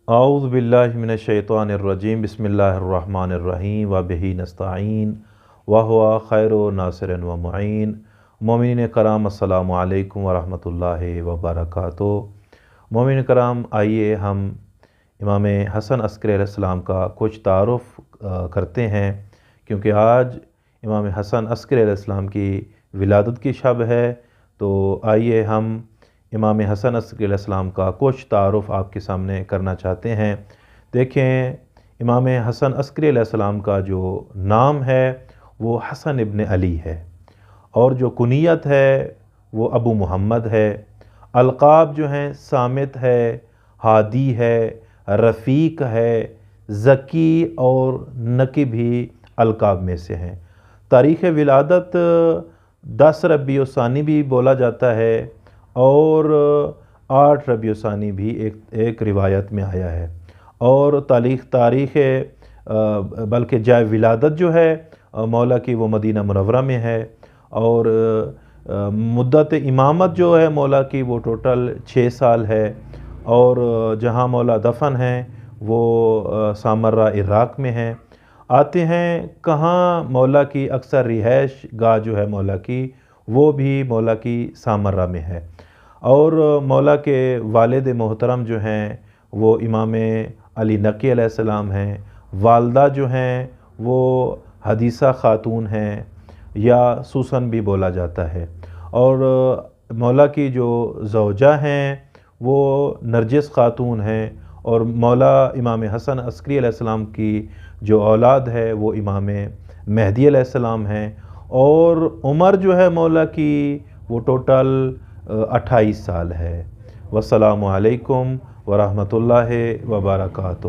اعوذ باللہ من الشیطان الرجیم بسم اللہ الرحمن الرحیم وبہ نستعین وہو خیر ناصر و معین۔ مومنین کرام السلام علیکم ورحمۃ اللہ وبرکاتہ۔ مومنین کرام، آئیے ہم امام حسن عسکری علیہ السلام کا کچھ تعارف کرتے ہیں، کیونکہ آج امام حسن عسکری علیہ السلام کی ولادت کی شب ہے، تو آئیے ہم امام حسن عسکری علیہ السلام کا کچھ تعارف آپ کے سامنے کرنا چاہتے ہیں۔ دیکھیں، امام حسن عسکری علیہ السلام کا جو نام ہے وہ حسن ابن علی ہے، اور جو کنیت ہے وہ ابو محمد ہے۔ القاب جو ہیں صامت ہے، ہادی ہے، رفیق ہے، ذکی اور نقی بھی القاب میں سے ہیں۔ تاریخ ولادت 10 ربیع الثانی بھی بولا جاتا ہے، اور 8 ربیع الثانی بھی ایک روایت میں آیا ہے، اور تاریخ بلکہ جائے ولادت جو ہے مولا کی وہ مدینہ منورہ میں ہے، اور مدت امامت جو ہے مولا کی وہ ٹوٹل 6 سال ہے، اور جہاں مولا دفن ہیں وہ سامرہ عراق میں ہیں۔ آتے ہیں کہاں مولا کی اکثر رہائش گاہ جو ہے مولا کی، وہ بھی مولا کی سامرہ میں ہے، اور مولا کے والد محترم جو ہیں وہ امام علی نقی علیہ السلام ہیں۔ والدہ جو ہیں وہ حدیثہ خاتون ہیں، یا سوسن بھی بولا جاتا ہے، اور مولا کی جو زوجہ ہیں وہ نرجس خاتون ہیں، اور مولا امام حسن عسکری علیہ السلام کی جو اولاد ہے وہ امام مہدی علیہ السلام ہیں، اور عمر جو ہے مولا کی وہ ٹوٹل 28 سال ہے۔ والسلام علیکم ورحمۃ اللہ وبرکاتہ۔